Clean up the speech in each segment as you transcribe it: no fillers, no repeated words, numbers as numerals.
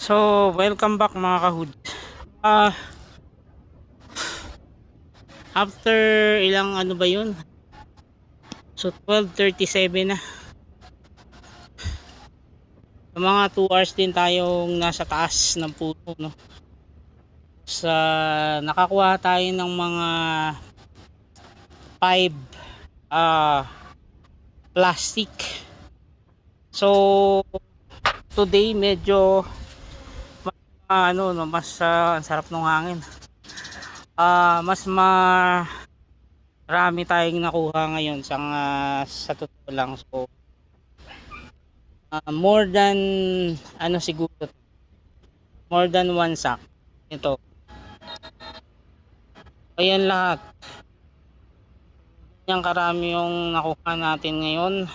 So, welcome back mga kahood. Ah, after ilang ano ba 'yun? So 12:37 na. So, mga 2 hours din tayong nasa taas ng puno, no. Sa nakakuha tayo ng mga 5 ah plastic. So, today medyo ano no, mas ang sarap ng hangin. Mas marami tayong nakuha ngayon sa totoo lang. So, more than ano siguro, more than one sack ito. Ayan lahat, yan karami yung nakuha natin ngayon.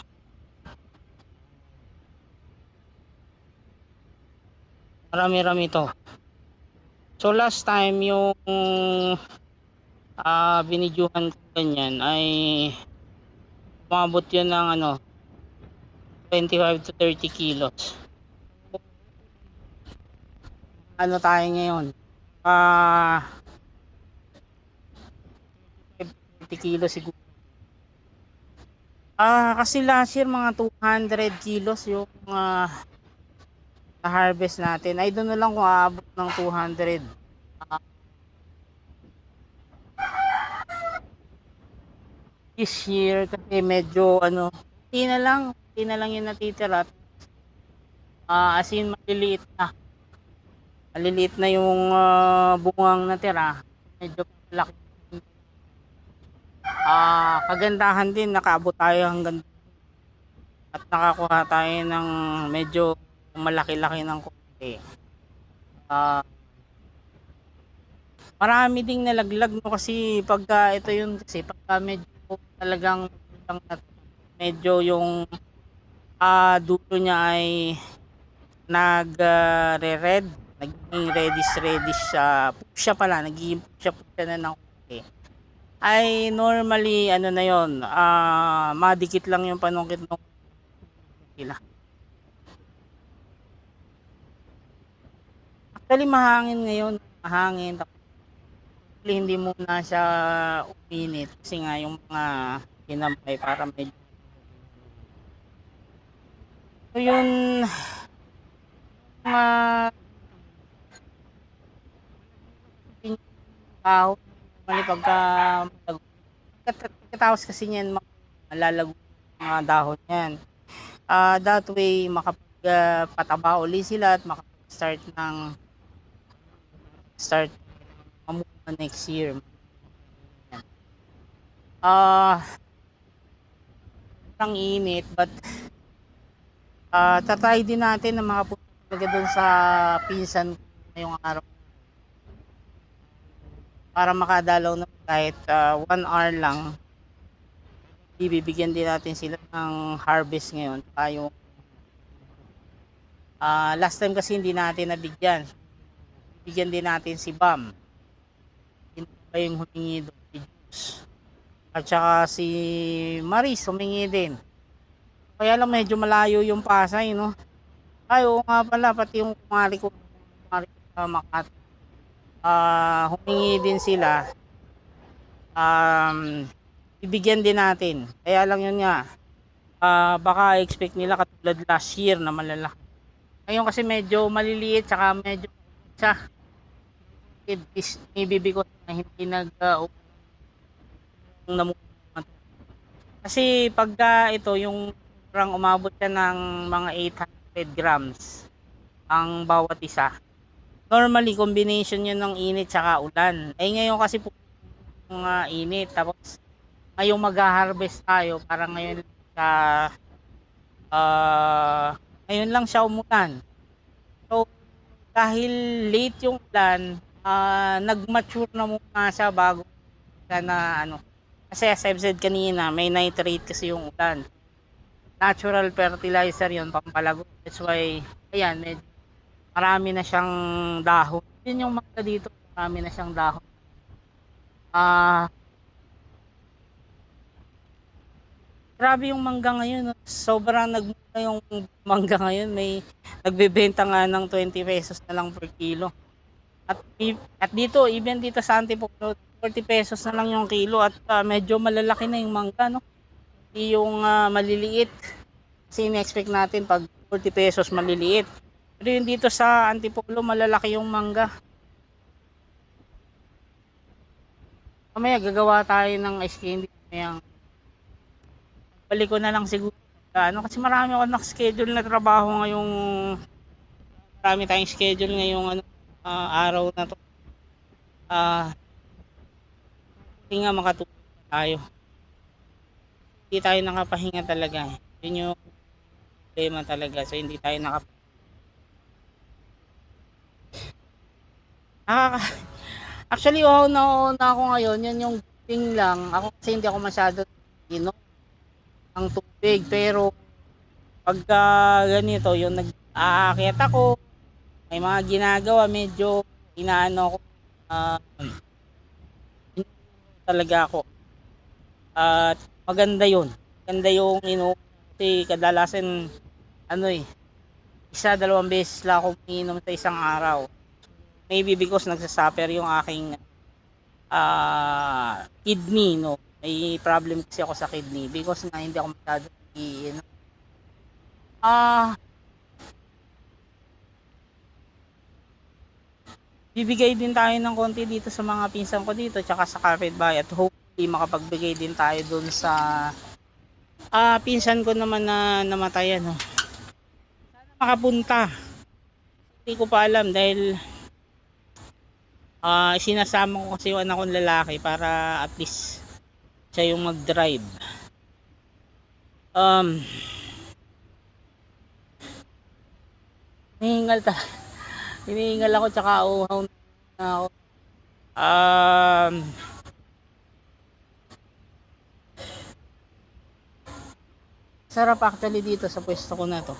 Marami-rami to. So last time yung binidyuhan ko ganyan ay umabot yun ng ano 25 to 30 kilos. Ano tayo ngayon, 50 kilos siguro. Kasi last year mga 200 kilos yung na harvest natin. Ay doon na lang kung aabot ng 200. Ah, this year kasi medyo ano, hindi na lang yung natitira. As in maliliit na yung bungang natira, medyo malaki. Kagandahan din nakaabot tayo hanggang at nakakuha tayo ng medyo malaki-laki ng konti. Ah, Marami ding nalaglag no, kasi pagka ito yun, kasi pagka medyo talagang medyo yung dulo niya ay re-red, nagiging reddish pusya pala, nagiging pusya na ng konti. Ay normally ano na yon, madikit lang yung panungkit ng nila. Actually mahangin ngayon, mahangin, hindi muna siya uminit kasi nga yung mga kinamay para medyo so yun mga tao mali pagkatapos kasi niyan malalago mga dahon yan. That way makapag pataba uli sila at makapag start mamunga next year. Ang init but tatry din natin na makapunta talaga doon sa pinsan ko ngayong araw para makadalaw na kahit 1 hour lang. Ibibigyan din natin sila ng harvest ngayon tayo. Last time kasi hindi natin nabigyan, bigyan din natin si Bam, hindi pa yung humingi doon, si Diyos. At saka si Maris humingi din, kaya lang medyo malayo yung Pasay, no. Ay oo nga pala, pati yung kumari ko, sa Makati, humingi din sila. Bibigyan din natin, kaya lang yun nga, baka expect nila katulad last year na malalaki. Ngayon kasi medyo maliliit, saka medyo siya ibibi ko na hindi kasi pagka ito yung parang umabot siya ng mga 800 grams ang bawat isa. Normally combination yun ng init saka ulan. Ngayon kasi po mga init, tapos ngayong mag-harvest tayo parang ngayon lang siya umulan. So dahil late yung ulan, nag-mature na muna siya bago siya na ano. Kasi as I've said kanina, may nitrate kasi yung ulan. Natural fertilizer yun, pampalago. That's why, ayan, marami na siyang dahon. Yun yung mga dito, marami na siyang dahon. Grabe yung mangga ngayon, 'no, sobrang nagmura yung mangga ngayon, may nagbebenta nga ng ₱20 na lang per kilo. At dito, even dito sa Antipolo, ₱40 na lang yung kilo at, medyo malalaki na yung mangga, 'no, hindi yung, maliliit. Kasi ine-expect natin 'pag ₱40 maliliit. Pero yung dito sa Antipolo malalaki yung mangga. Mamaya gagawa tayo ng ice candy mamayang balik ko na lang siguro kasi marami akong naka-schedule na trabaho ngayong marami tayong schedule ngayong araw na 'to. Ah, Buti nga makatulog tayo. Hindi tayo nakapahinga talaga, eh. Yun yung problema talaga. So hindi tayo nakaka actually, na ako ngayon. Yan yung thing lang. Ako kasi hindi ako masyado inom ng tubig. Pero pagka ganito, yung nag-aakyat ako, may mga ginagawa, medyo inaano ko, ah, talaga ako. At maganda yun. Maganda yung inom kasi kadalasan eh, isa, dalawang beses lang ako umiinom sa isang araw. Maybe because nagsasuffer yung aking kidney, no. May problem kasi ako sa kidney because nga hindi ako masyado iinom. Bibigay din tayo ng konti dito sa mga pinsan ko dito tsaka sa kapitbahay at hopefully makapagbigay din tayo dun sa pinsan ko naman na namatay, ano. Sana makapunta. Hindi ko pa alam dahil sinasama ko kasi yung anak kong lalaki para at least siya yung mag-drive. Hinihingal ta hinihingal ako tsaka uhaw na ako. Sarap actually dito sa pwesto ko na to.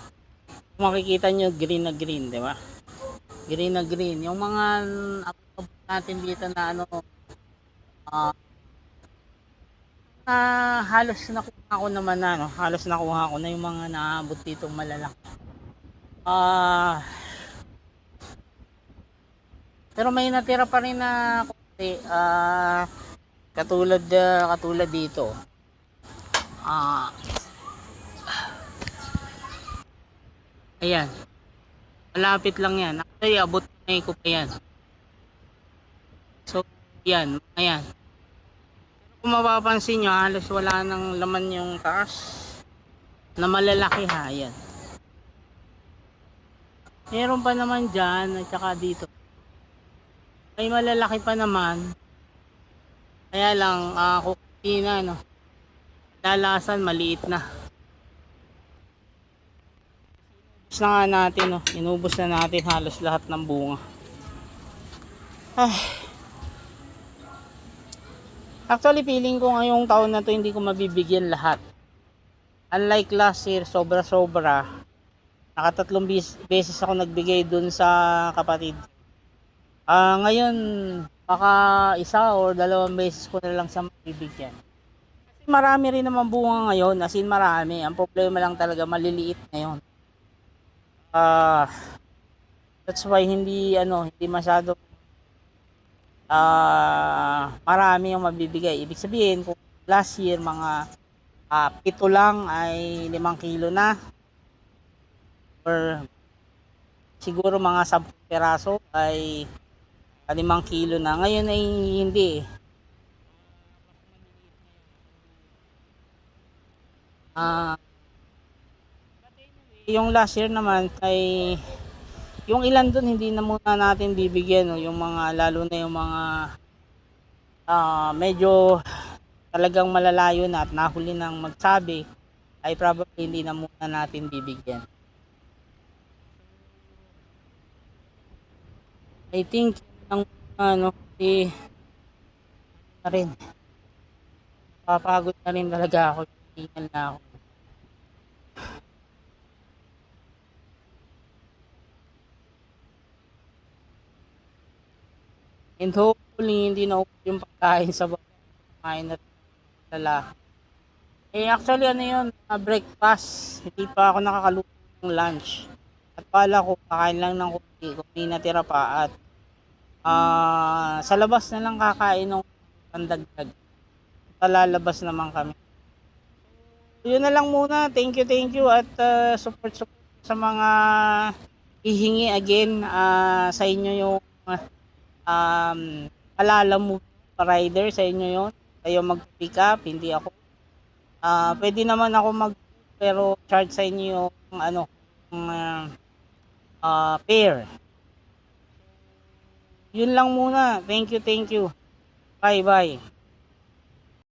Kung makikita nyo, green na green, di ba? Green na green. Yung mga natin dito na halos nakuha ko naman na, halos nakuha ko na yung mga naabot dito malalaki. Pero may natira pa rin na konti, katulad dito. Ayan, malapit lang yan. Actually, abot na ko pa yan. So, yan, ayan. Kung mapapansin nyo, halos wala nang laman yung taas na malalaki, ha. Ayan. Meron pa naman dyan at saka dito. May malalaki pa naman. Kaya lang, kukunti na, no. Lalasan, maliit na. Inubos na nga natin, no. Inubos na natin halos lahat ng bunga. Actually, feeling ko ngayong taon na to hindi ko mabibigyan lahat. Unlike last year, sobra-sobra. Nakatatlong beses ako nagbigay dun sa kapatid. Ngayon, baka isa or dalawang beses ko na lang siya mabibigyan. Kasi marami rin naman bunga ngayon, as in marami. Ang problema lang talaga, maliliit ngayon. That's why hindi masyado marami yung mabibigay. Ibig sabihin, kung last year mga 7 lang ay 5 kilo na, or siguro mga 10 peraso ay 5 kilo na. Ngayon ay hindi, yung last year naman ay yung ilan dun hindi na muna natin bibigyan, no? Yung mga lalo na yung mga medyo talagang malalayo na at nahuli ng magsabi ay probably hindi na muna natin bibigyan. I think si na rin papagod na rin talaga ako, tingnan na ako. And hopefully hindi na yung pagkain sa bahay na lalaki. Actually ano yun, breakfast. Hindi pa ako nakakaluto ng lunch. At pala ko kakain lang ng konti kung may natira pa at sa labas na lang kakain ng pandagdag. Lalabas naman kami. Yun na lang muna. Thank you at support sa mga hihingi again sa inyo yung um, alala mo rider sa inyo yon. Kayo mag-pick up, hindi ako. Pwede naman ako pero charge sa inyo yung ano, yung fare. Yun lang muna. Thank you. Bye.